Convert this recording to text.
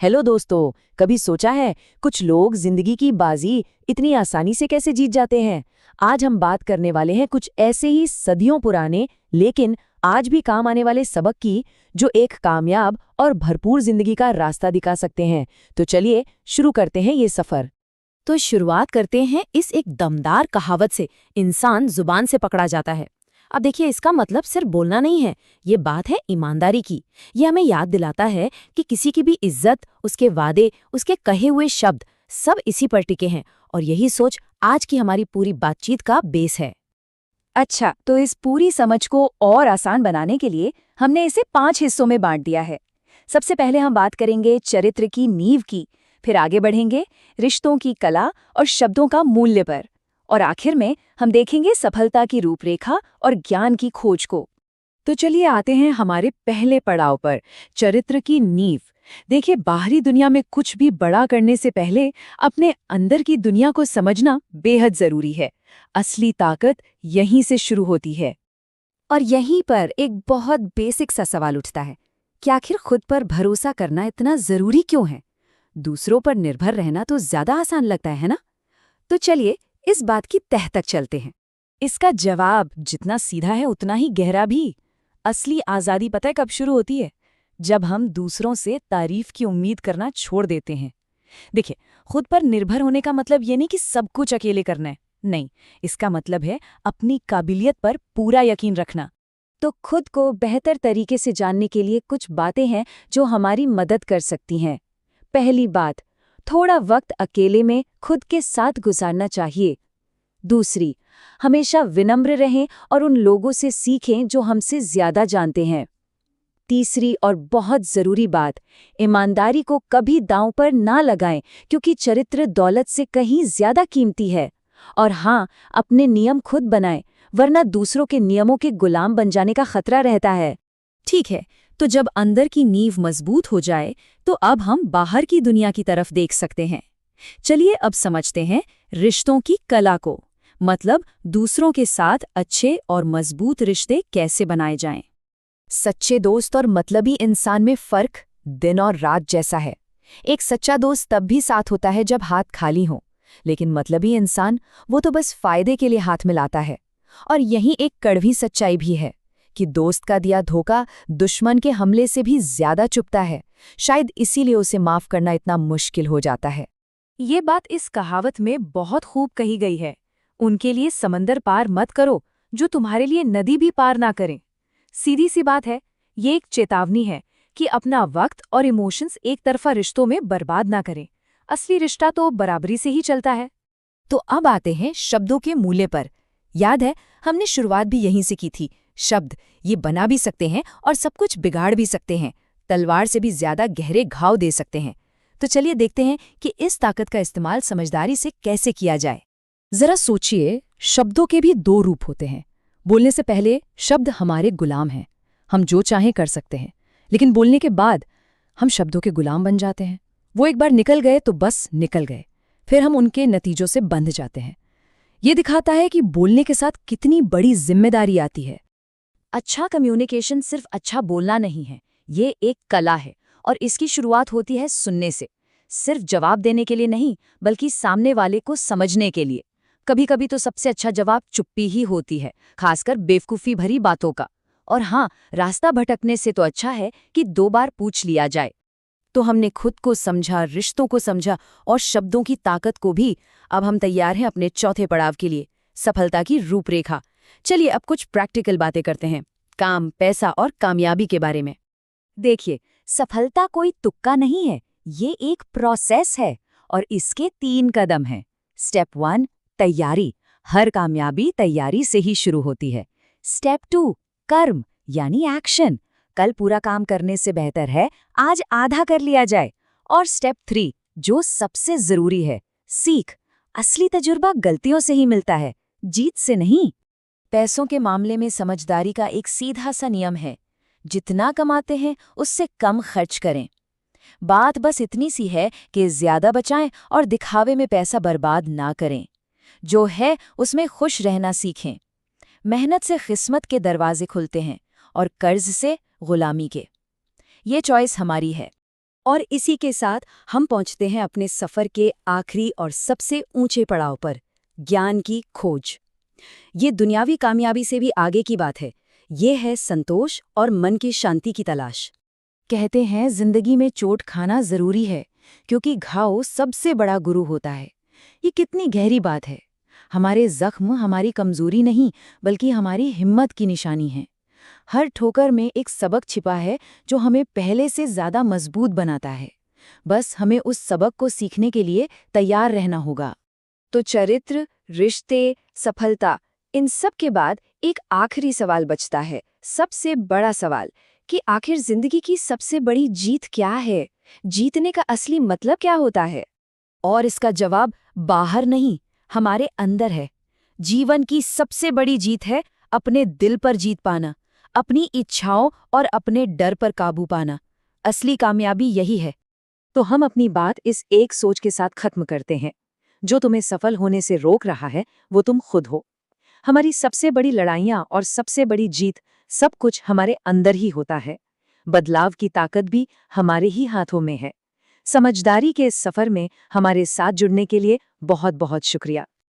Hello दोस्तों, कभी सोचा है कुछ लोग जिंदगी की बाजी इतनी आसानी से कैसे जीत जाते हैं। आज हम बात करने वाले हैं कुछ ऐसे ही सदियों पुराने लेकिन आज भी काम आने वाले सबक की, जो एक कामयाब और भरपूर जिंदगी का रास्ता दिखा सकते हैं। तो चलिए शुरू करते हैं ये सफर। तो शुरुआत करते हैं इस एक दमदार कहावत से, इंसान जुबान से पकड़ा जाता है। अब देखिए, इसका मतलब सिर्फ बोलना नहीं है, ये बात है ईमानदारी की। ये हमें याद दिलाता है कि किसी की भी इज्जत, उसके वादे, उसके कहे हुए शब्द सब इसी पर टिके हैं। और यही सोच आज की हमारी पूरी बातचीत का बेस है। अच्छा, तो इस पूरी समझ को और आसान बनाने के लिए हमने इसे 5 हिस्सों में बांट दिया है। सबसे पहले हम बात करेंगे चरित्र की नींव की, फिर आगे बढ़ेंगे रिश्तों की कला और शब्दों का मूल्य पर, और आखिर में हम देखेंगे सफलता की रूपरेखा और ज्ञान की खोज को। तो चलिए आते हैं हमारे पहले पड़ाव पर, चरित्र की नींव। देखिए, बाहरी दुनिया में कुछ भी बड़ा करने से पहले अपने अंदर की दुनिया को समझना बेहद जरूरी है। असली ताकत यहीं से शुरू होती है। और यहीं पर एक बहुत बेसिक सा सवाल उठता है कि आखिर खुद पर भरोसा करना इतना जरूरी क्यों है? दूसरों पर निर्भर रहना तो ज्यादा आसान लगता है ना? तो चलिए इस बात की तह तक चलते हैं। इसका जवाब जितना सीधा है उतना ही गहरा भी। असली आज़ादी पता है कब शुरू होती है? जब हम दूसरों से तारीफ की उम्मीद करना छोड़ देते हैं। देखिए, खुद पर निर्भर होने का मतलब ये नहीं कि सब कुछ अकेले करना है। नहीं, इसका मतलब है अपनी काबिलियत पर पूरा यकीन रखना। तो खुद को बेहतर तरीके से जानने के लिए कुछ बातें हैं जो हमारी मदद कर सकती हैं। पहली बात, थोड़ा वक्त अकेले में खुद के साथ गुजारना चाहिए। दूसरी, हमेशा विनम्र रहें और उन लोगों से सीखें जो हमसे ज्यादा जानते हैं। तीसरी और बहुत जरूरी बात, ईमानदारी को कभी दांव पर ना लगाएं, क्योंकि चरित्र दौलत से कहीं ज्यादा कीमती है। और हाँ, अपने नियम खुद बनाएं, वरना दूसरों के नियमों के गुलाम बन जाने का खतरा रहता है। ठीक है, तो जब अंदर की नींव मजबूत हो जाए तो अब हम बाहर की दुनिया की तरफ देख सकते हैं। चलिए अब समझते हैं रिश्तों की कला को, मतलब दूसरों के साथ अच्छे और मजबूत रिश्ते कैसे बनाए जाएं। सच्चे दोस्त और मतलबी इंसान में फर्क दिन और रात जैसा है। एक सच्चा दोस्त तब भी साथ होता है जब हाथ खाली हो, लेकिन मतलबी इंसान वो तो बस फायदे के लिए हाथ मिलाता है। और यही एक कड़वी सच्चाई भी है कि दोस्त का दिया धोखा दुश्मन के हमले से भी ज्यादा चुभता है। शायद इसीलिए उसे माफ करना इतना मुश्किल हो जाता है। ये बात इस कहावत में बहुत खूब कही गई है। उनके लिए समंदर पार मत करो जो तुम्हारे लिए नदी भी पार ना करें। सीधी सी बात है, ये एक चेतावनी है कि अपना वक्त और इमोशंस एक तरफा रिश्तों में बर्बाद ना करें। असली रिश्ता तो बराबरी से ही चलता है। तो अब आते हैं शब्दों के मूल्य पर। याद है, हमने शुरुआत भी यहीं से की थी। शब्द ये बना भी सकते हैं और सब कुछ बिगाड़ भी सकते हैं, तलवार से भी ज्यादा गहरे घाव दे सकते हैं। तो चलिए देखते हैं कि इस ताकत का इस्तेमाल समझदारी से कैसे किया जाए। जरा सोचिए, शब्दों के भी दो रूप होते हैं। बोलने से पहले शब्द हमारे गुलाम हैं, हम जो चाहें कर सकते हैं। लेकिन बोलने के बाद हम शब्दों के गुलाम बन जाते हैं। वो एक बार निकल गए तो बस निकल गए, फिर हम उनके नतीजों से बंध जाते हैं। ये दिखाता है कि बोलने के साथ कितनी बड़ी जिम्मेदारी आती है। अच्छा कम्युनिकेशन सिर्फ अच्छा बोलना नहीं है, ये एक कला है। और इसकी शुरुआत होती है सुनने से। सिर्फ जवाब देने के लिए नहीं, बल्कि सामने वाले को समझने के लिए। कभी कभी तो सबसे अच्छा जवाब चुप्पी ही होती है, खासकर बेवकूफ़ी भरी बातों का। और हाँ, रास्ता भटकने से तो अच्छा है कि 2 बार पूछ लिया जाए। तो हमने खुद को समझा, रिश्तों को समझा और शब्दों की ताकत को भी। अब हम तैयार हैं अपने चौथे पड़ाव के लिए, सफलता की रूपरेखा। चलिए अब कुछ प्रैक्टिकल बातें करते हैं, काम, पैसा और कामयाबी के बारे में। देखिए, सफलता कोई तुक्का नहीं है, ये एक प्रोसेस है और इसके 3 कदम हैं। स्टेप 1, तैयारी। हर कामयाबी तैयारी से ही शुरू होती है। स्टेप 2, कर्म यानी एक्शन। कल पूरा काम करने से बेहतर है आज आधा कर लिया जाए। और स्टेप 3, जो सबसे जरूरी है, सीख। असली तजुर्बा गलतियों से ही मिलता है, जीत से नहीं। पैसों के मामले में समझदारी का एक सीधा सा नियम है, जितना कमाते हैं उससे कम खर्च करें। बात बस इतनी सी है कि ज्यादा बचाएं और दिखावे में पैसा बर्बाद ना करें। जो है उसमें खुश रहना सीखें। मेहनत से किस्मत के दरवाजे खुलते हैं और कर्ज से गुलामी के। ये चॉइस हमारी है। और इसी के साथ हम पहुंचते हैं अपने सफर के आखिरी और सबसे ऊंचे पड़ाव पर, ज्ञान की खोज। ये दुनियावी कामयाबी से भी आगे की बात है। ये है संतोष और मन की शांति की तलाश। कहते हैं जिंदगी में चोट खाना जरूरी है, क्योंकि घाव सबसे बड़ा गुरु होता है। ये कितनी गहरी बात है। हमारे जख्म हमारी कमजोरी नहीं, बल्कि हमारी हिम्मत की निशानी है। हर ठोकर में एक सबक छिपा है जो हमें पहले से ज्यादा मजबूत बनाता है। बस हमें उस सबक को सीखने के लिए तैयार रहना होगा। तो चरित्र, रिश्ते, सफलता, इन सब के बाद एक आखिरी सवाल बचता है, सबसे बड़ा सवाल, कि आखिर जिंदगी की सबसे बड़ी जीत क्या है? जीतने का असली मतलब क्या होता है? और इसका जवाब बाहर नहीं, हमारे अंदर है। जीवन की सबसे बड़ी जीत है अपने दिल पर जीत पाना, अपनी इच्छाओं और अपने डर पर काबू पाना। असली कामयाबी यही है। तो हम अपनी बात इस एक सोच के साथ खत्म करते हैं, जो तुम्हें सफल होने से रोक रहा है वो तुम खुद हो। हमारी सबसे बड़ी लड़ाइयाँ और सबसे बड़ी जीत, सब कुछ हमारे अंदर ही होता है। बदलाव की ताकत भी हमारे ही हाथों में है। समझदारी के इस सफर में हमारे साथ जुड़ने के लिए बहुत बहुत शुक्रिया।